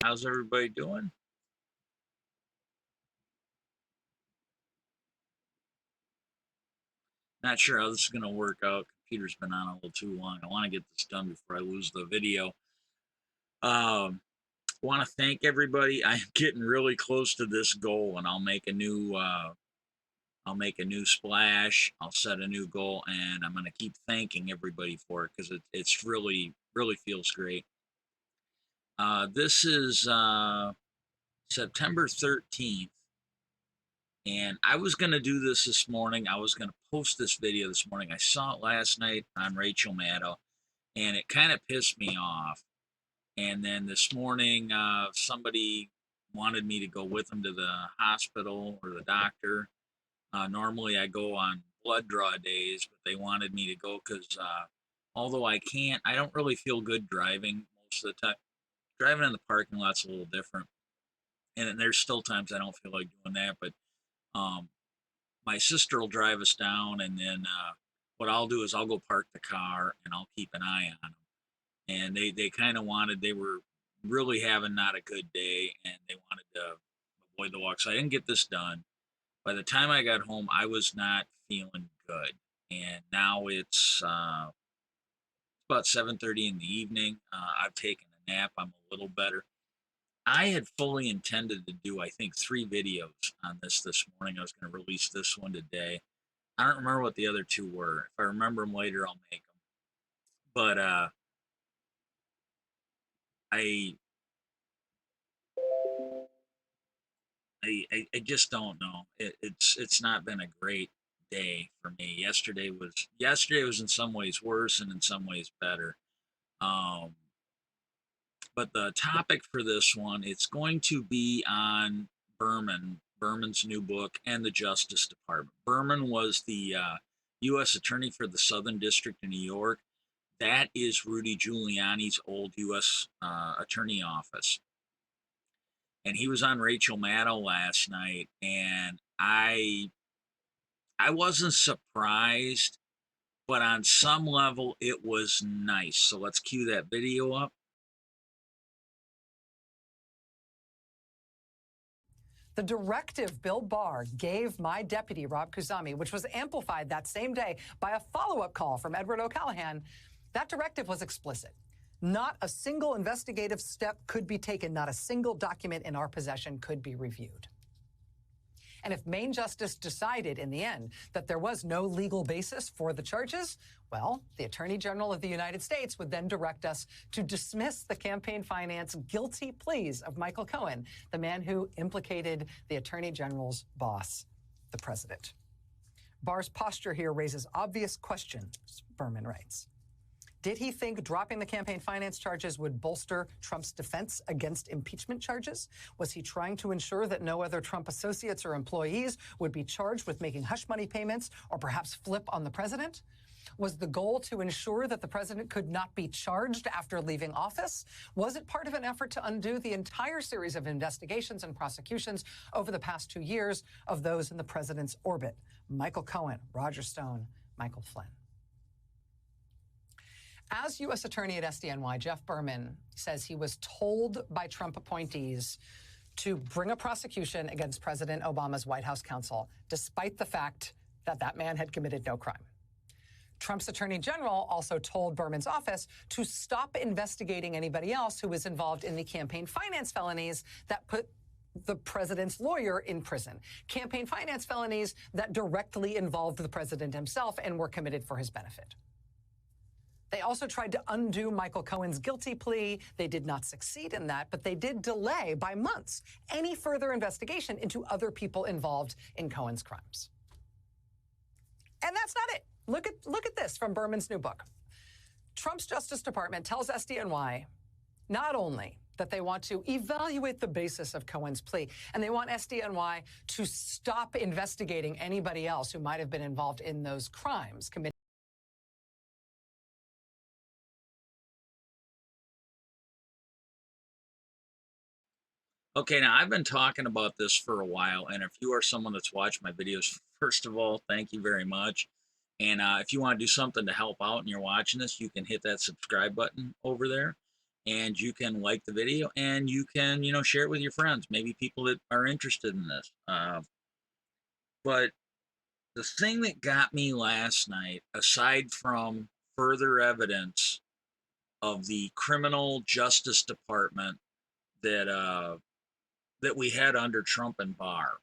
How's everybody doing? Not sure how this is going to work out. Computer's been on a little too long. I want to get this done before I lose the video. Um, want to thank everybody. I'm getting really close to this goal, and I'll make a new splash. I'll set a new goal, and I'm going to keep thanking everybody for it because it's really feels great. This is September 13th. And I was going to do this morning. I was going to post this video this morning. I saw it last night on Rachel Maddow, and it kind of pissed me off. And then this morning, somebody wanted me to go with them to the hospital or the doctor. Normally, I go on blood draw days, but they wanted me to go because although I don't really feel good driving most of the time. Driving in the parking lot's a little different. And then there's still times I don't feel like doing that, but um, my sister will drive us down, and then what I'll do is I'll go park the car and I'll keep an eye on them. And they kind of they were really having not a good day, and they wanted to avoid the walk. So I didn't get this done. By the time I got home, I was not feeling good, and now it's about 7:30 in the evening. I've taken a nap. I'm a little better. I had fully intended to do, I think, 3 videos on this morning. I was going to release this one today. I don't remember what the other 2 were. If I remember them later, I'll make them. But I, I just don't know. It's not been a great day for me. Yesterday was in some ways worse and in some ways better. Um, but the topic for this one, it's going to be on Berman's new book, and the Justice Department. Berman was the U.S. Attorney for the Southern District of New York. That is Rudy Giuliani's old U.S. Attorney office. And he was on Rachel Maddow last night, and I wasn't surprised, but on some level it was nice. So let's cue that video up. The directive Bill Barr gave my deputy, Rob Khuzami, which was amplified that same day by a follow-up call from Edward O'Callaghan, that directive was explicit. Not a single investigative step could be taken. Not a single document in our possession could be reviewed. And if Maine Justice decided in the end that there was no legal basis for the charges, well, the Attorney General of the United States would then direct us to dismiss the campaign finance guilty pleas of Michael Cohen, the man who implicated the Attorney General's boss, the president. Barr's posture here raises obvious questions, Berman writes. Did he think dropping the campaign finance charges would bolster Trump's defense against impeachment charges? Was he trying to ensure that no other Trump associates or employees would be charged with making hush money payments or perhaps flip on the president? Was the goal to ensure that the president could not be charged after leaving office? Was it part of an effort to undo the entire series of investigations and prosecutions over the past 2 years of those in the president's orbit? Michael Cohen, Roger Stone, Michael Flynn. As U.S. Attorney at SDNY, Jeff Berman says he was told by Trump appointees to bring a prosecution against President Obama's White House counsel, despite the fact that that man had committed no crime. Trump's Attorney General also told Berman's office to stop investigating anybody else who was involved in the campaign finance felonies that put the president's lawyer in prison. Campaign finance felonies that directly involved the president himself and were committed for his benefit. They also tried to undo Michael Cohen's guilty plea. They did not succeed in that, but they did delay by months any further investigation into other people involved in Cohen's crimes. And that's not it. Look at this from Berman's new book. Trump's Justice Department tells SDNY not only that they want to evaluate the basis of Cohen's plea, and they want SDNY to stop investigating anybody else who might have been involved in those crimes committed. Okay, now I've been talking about this for a while, and if you are someone that's watched my videos, first of all, thank you very much. And if you want to do something to help out and you're watching this, you can hit that subscribe button over there. and you can like the video and you can, share it with your friends, maybe people that are interested in this. But the thing that got me last night, aside from further evidence of the criminal justice department that we had under Trump and Barr,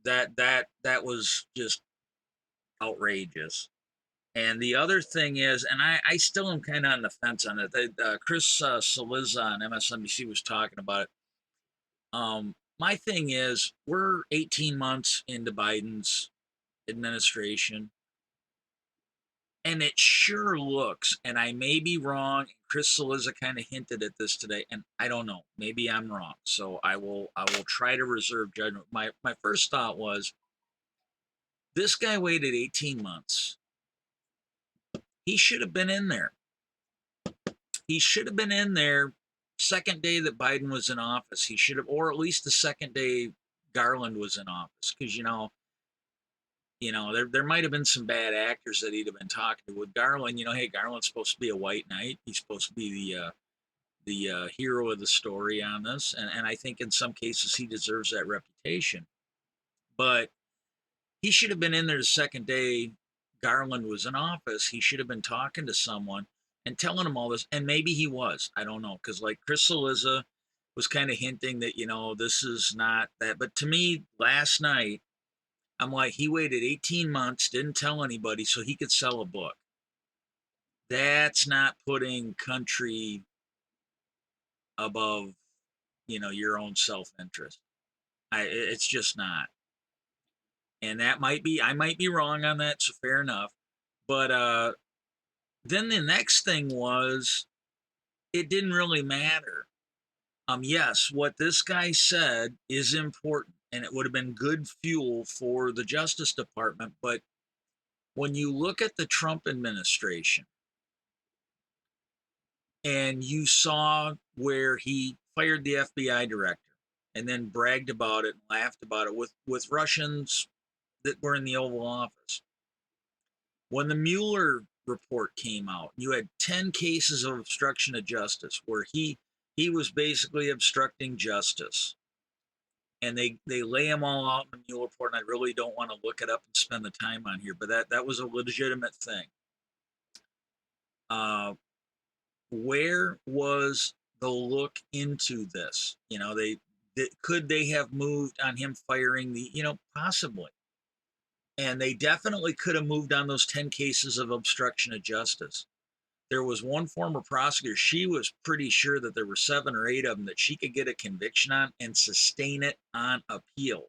that was just outrageous. And the other thing is, and I still am kind of on the fence on it. Chris Cillizza on MSNBC was talking about it. My thing is, we're 18 months into Biden's administration, and it sure looks, and I may be wrong. Chris Cillizza kind of hinted at this today, and I don't know. Maybe I'm wrong. So I will try to reserve judgment. My first thought was, this guy waited 18 months. He should have been in there. He should have been in there second day that Biden was in office. He should have, or at least the second day Garland was in office, because there might have been some bad actors that he'd have been talking to with Garland. Hey, Garland's supposed to be a white knight. He's supposed to be the hero of the story on this, and I think in some cases he deserves that reputation. But he should have been in there the second day Garland was in office. He should have been talking to someone and telling him all this. And maybe he was. I don't know. Because like Chris Cillizza was kind of hinting that, this is not that. But to me, last night, I'm like, he waited 18 months, didn't tell anybody so he could sell a book. That's not putting country above, your own self-interest. It's just not. And I might be wrong on that, so fair enough. But then the next thing was, it didn't really matter. Yes, what this guy said is important, and it would have been good fuel for the Justice Department. But when you look at the Trump administration and you saw where he fired the FBI director and then bragged about it and laughed about it with Russians that were in the Oval Office. When the Mueller report came out, you had 10 cases of obstruction of justice where he was basically obstructing justice. And they lay them all out in the Mueller report, and I really don't want to look it up and spend the time on here, but that was a legitimate thing. Where was the look into this? Could they have moved on him firing possibly. And they definitely could have moved on those 10 cases of obstruction of justice. There was one former prosecutor, she was pretty sure that there were 7 or 8 of them that she could get a conviction on and sustain it on appeal.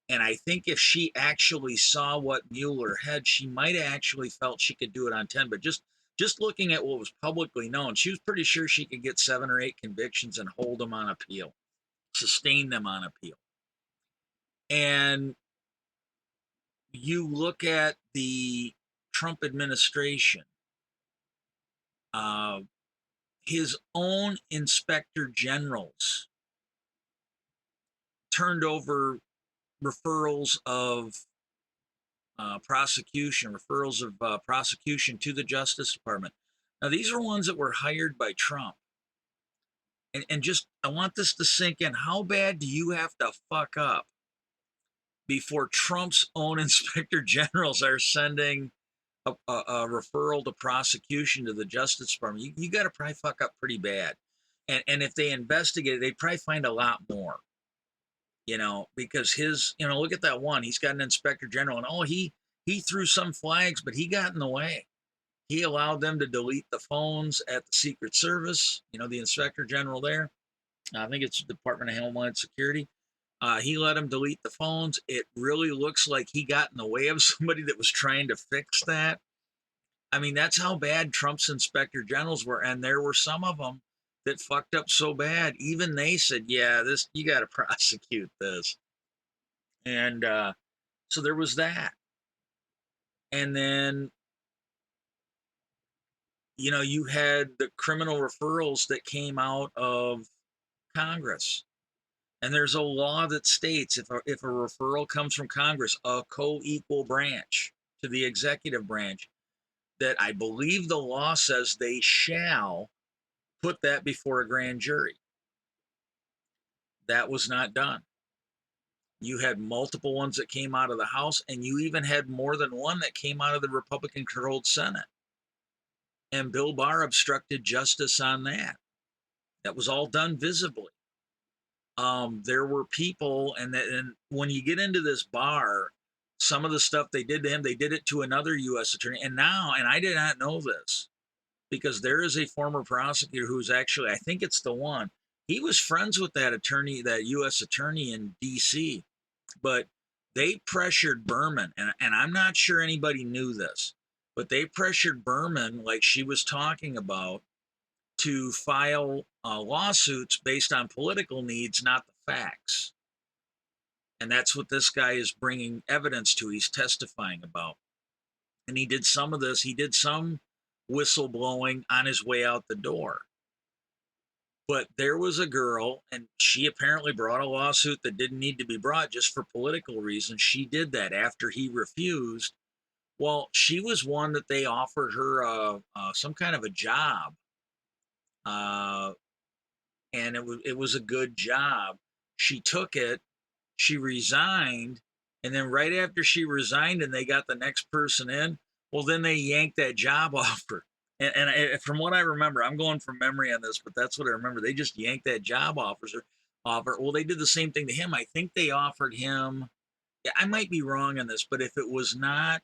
And I think if she actually saw what Mueller had, she might have actually felt she could do it on 10. But just looking at what was publicly known, she was pretty sure she could get 7 or 8 convictions and hold them on appeal, sustain them on appeal. And you look at the Trump administration, his own inspector generals turned over referrals of prosecution to the Justice Department. Now, these are ones that were hired by Trump. And just, I want this to sink in. How bad do you have to fuck up before Trump's own inspector generals are sending a referral to prosecution to the Justice Department? You got to probably fuck up pretty bad. And if they investigate it, they probably find a lot more. Because look at that one. He's got an inspector general, and he threw some flags, but he got in the way. He allowed them to delete the phones at the Secret Service, the inspector general there. I think it's the Department of Homeland Security. He let him delete the phones. It really looks like he got in the way of somebody that was trying to fix that. I mean, that's how bad Trump's inspector generals were. And there were some of them that fucked up so bad. Even they said, yeah, you got to prosecute this. And so there was that. And then, you had the criminal referrals that came out of Congress. And there's a law that states if a referral comes from Congress, a co-equal branch to the executive branch, that I believe the law says they shall put that before a grand jury. That was not done. You had multiple ones that came out of the House, and you even had more than one that came out of the Republican controlled Senate. And Bill Barr obstructed justice on that. That was all done visibly. There were people, and when you get into this Barr, some of the stuff they did to him, they did it to another U.S. attorney. And now, and I did not know this, because there is a former prosecutor who's actually, I think it's the one, he was friends with that attorney, that U.S. attorney in D.C., but they pressured Berman, and I'm not sure anybody knew this, but they pressured Berman, like she was talking about, to file lawsuits based on political needs, not the facts. And that's what this guy is bringing evidence to. He's testifying about. And he did some of this. He did some whistleblowing on his way out the door. But there was a girl, and she apparently brought a lawsuit that didn't need to be brought just for political reasons. She did that after he refused. Well, she was one that they offered her some kind of a job, uh, and it was a good job. She took it. She resigned, and then right after she resigned, and they got the next person in, well, then they yanked that job off her. And from what I remember, I'm going from memory on this, but that's what I remember. They just yanked that job offer. Well, they did the same thing to him. I think they offered him. Yeah, I might be wrong on this, but if it was not,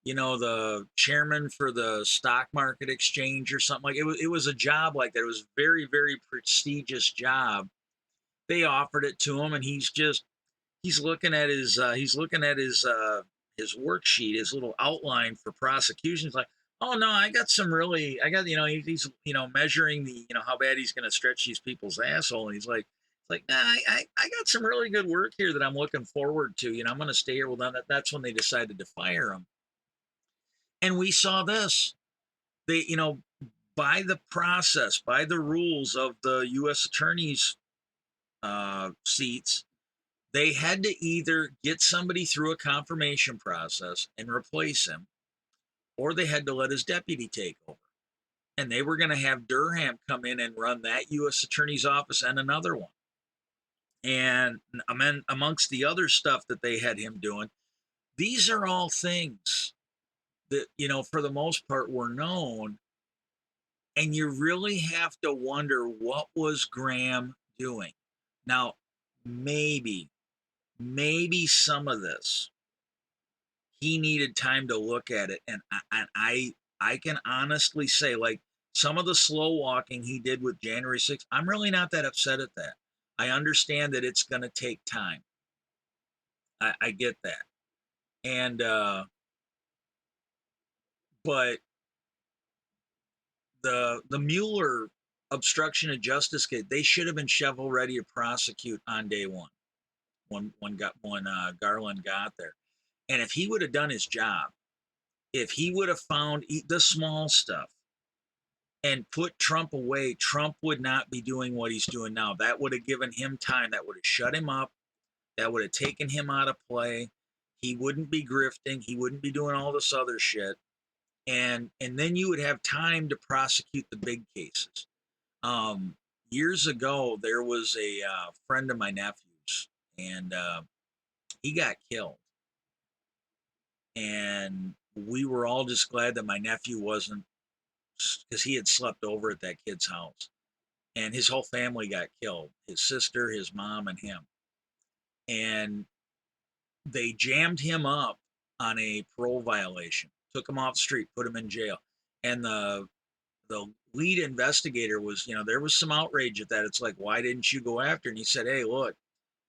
the chairman for the stock market exchange or something, like it was a job like that. It was a very, very prestigious job. They offered it to him, and he's looking at his worksheet, his little outline for prosecutions. Like, oh no, he's measuring how bad he's going to stretch these people's asshole, and he's like, nah, I got some really good work here that I'm looking forward to. I'm going to stay here. Well, then that's when they decided to fire him, and we saw this. They, by the process, by the rules of the U.S. attorney's seats, they had to either get somebody through a confirmation process and replace him, or they had to let his deputy take over. And they were going to have Durham come in and run that U.S. attorney's office and another one. And amongst the other stuff that they had him doing, these are all things that, for the most part were known. And you really have to wonder, what was Graham doing? Now, maybe some of this, he needed time to look at it, and I can honestly say, like, some of the slow walking he did with January 6th, I'm really not that upset at that. I understand that it's going to take time. I get that, and but the Mueller obstruction of justice case, they should have been shovel ready to prosecute on day one when Garland got there, and if he would have done his job, if he would have found the small stuff and put Trump away, Trump would not be doing what he's doing now. That would have given him time. That would have shut him up. That would have taken him out of play. He wouldn't be grifting. He wouldn't be doing all this other shit. And then you would have time to prosecute the big cases. Years ago, there was a friend of my nephew's, and he got killed. And we were all just glad that my nephew wasn't, because he had slept over at that kid's house, and his whole family got killed, his sister, his mom, and him. And they jammed him up on a parole violation, took him off the street, put him in jail. And the lead investigator was, there was some outrage at that. It's like, why didn't you go after? And he said, hey, look,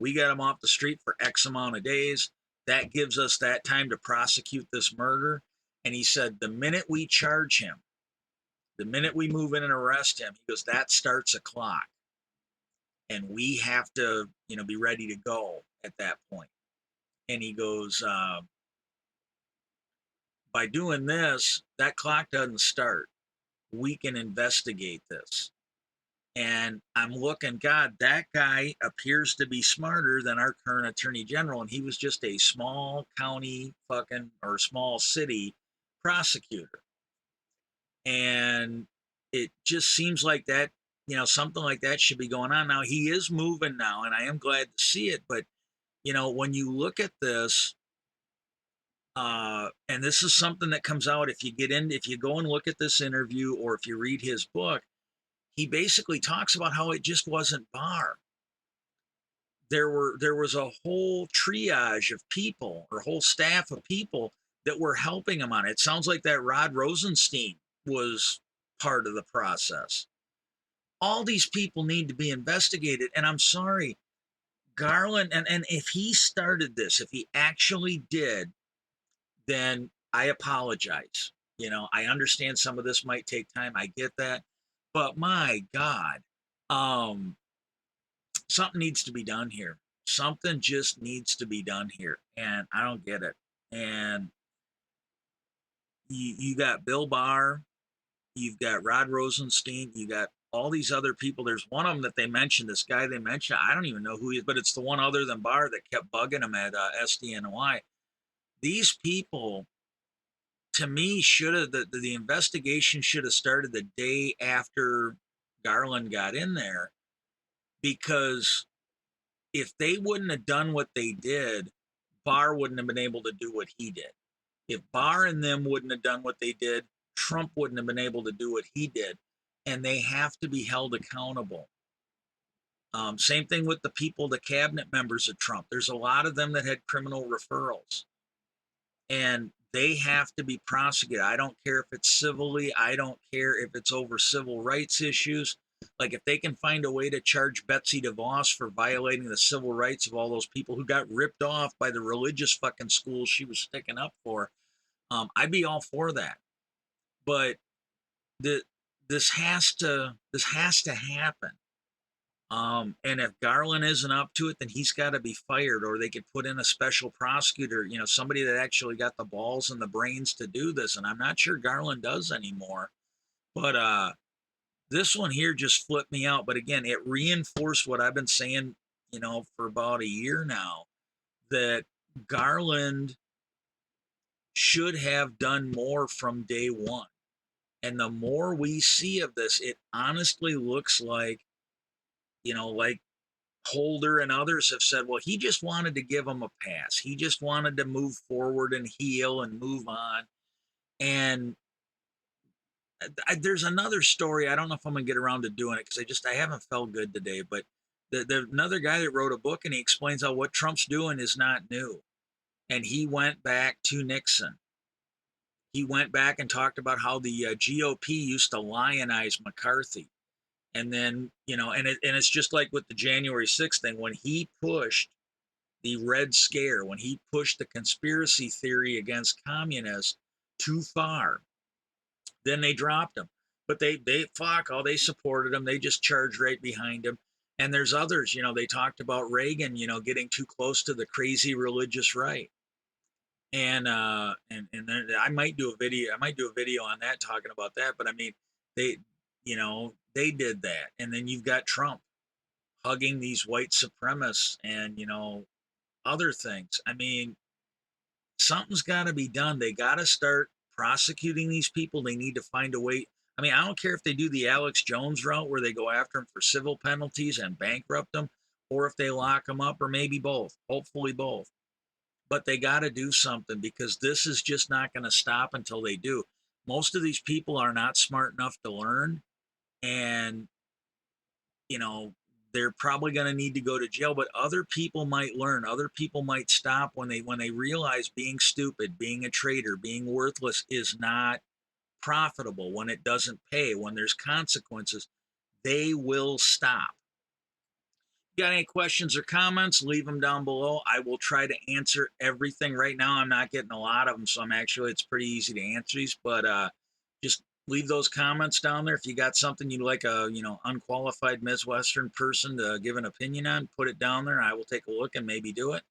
we got him off the street for X amount of days. That gives us that time to prosecute this murder. And he said, the minute we charge him, the minute we move in and arrest him, he goes, that starts a clock. And we have to, be ready to go at that point. And he goes, by doing this, that clock doesn't start. We can investigate this. And I'm looking, God, that guy appears to be smarter than our current attorney general. And he was just a small county or small city prosecutor. And it just seems like that something like that should be going on. Now he is moving now, and I am glad to see it. But when you look at this, and this is something that comes out if you go and look at this interview, or if you read his book, he basically talks about how it just wasn't Barr. There was a whole triage of people, or whole staff of people that were helping him on it. It sounds like that Rod Rosenstein was part of the process. All these people need to be investigated, and I'm sorry, Garland, and if he started this, if he actually did, then I apologize. I understand some of this might take time. I get that. But my God, um, something needs to be done here. Something just needs to be done here. And I don't get it. And you got Bill Barr, you've got Rod Rosenstein, you got all these other people. There's one of them that they mentioned, this guy they mentioned. I don't even know who he is, but it's the one other than Barr that kept bugging him at SDNY. These people, to me, should have the investigation should have started the day after Garland got in there, because if they wouldn't have done what they did, Barr wouldn't have been able to do what he did. If Barr and them wouldn't have done what they did, Trump wouldn't have been able to do what he did. And they have to be held accountable. Same thing with the people, the cabinet members of Trump. There's a lot of them that had criminal referrals, and they have to be prosecuted. I don't care if it's civilly. I don't care if it's over civil rights issues. Like, if they can find a way to charge Betsy DeVos for violating the civil rights of all those people who got ripped off by the religious fucking schools she was sticking up for, I'd be all for that. But the this has to happen. And if Garland isn't up to it, then he's got to be fired, or they could put in a special prosecutor, somebody that actually got the balls and the brains to do this. And I'm not sure Garland does anymore. But this one here just flipped me out. But again, it reinforced what I've been saying, for about a year now, that Garland should have done more from day one. And the more we see of this, it honestly looks like Holder and others have said, well, he just wanted to give him a pass. He just wanted to move forward and heal and move on. And there's another story. I don't know if I'm going to get around to doing it, because I haven't felt good today. But the another guy that wrote a book, and he explains how what Trump's doing is not new. And he went back to Nixon. He went back and talked about how the GOP used to lionize McCarthy. And then, it's just like with the January 6th thing, when he pushed the Red Scare, when he pushed the conspiracy theory against communists too far, then they dropped him. But they supported him. They just charged right behind him. And there's others, they talked about Reagan, getting too close to the crazy religious right. And I might do a video. I might do a video on that, talking about that. But I mean, they, they did that. And then you've got Trump hugging these white supremacists, and other things. I mean, something's got to be done. They got to start prosecuting these people. They need to find a way. I mean, I don't care if they do the Alex Jones route, where they go after them for civil penalties and bankrupt them, or if they lock them up, or maybe both. Hopefully both. But they got to do something, because this is just not going to stop until they do. Most of these people are not smart enough to learn, and you know they're probably going to need to go to jail. But other people might learn. Other people might stop when they realize being stupid, being a traitor, being worthless is not profitable. When it doesn't pay, when there's consequences, they will stop. Got any questions or comments, leave them down below. I will try to answer everything. Right now I'm not getting a lot of them, so it's pretty easy to answer these. But just leave those comments down there. If you got something you'd like a unqualified Midwestern person to give an opinion on, put it down there. I will take a look and maybe do it.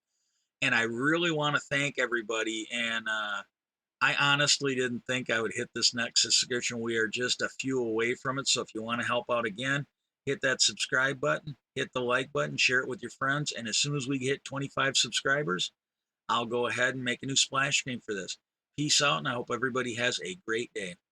And I really want to thank everybody. And I honestly didn't think I would hit this next subscription. We are just a few away from it. So if you want to help out again, hit that subscribe button, hit the like button, share it with your friends. And as soon as we hit 25 subscribers, I'll go ahead and make a new splash screen for this. Peace out, and I hope everybody has a great day.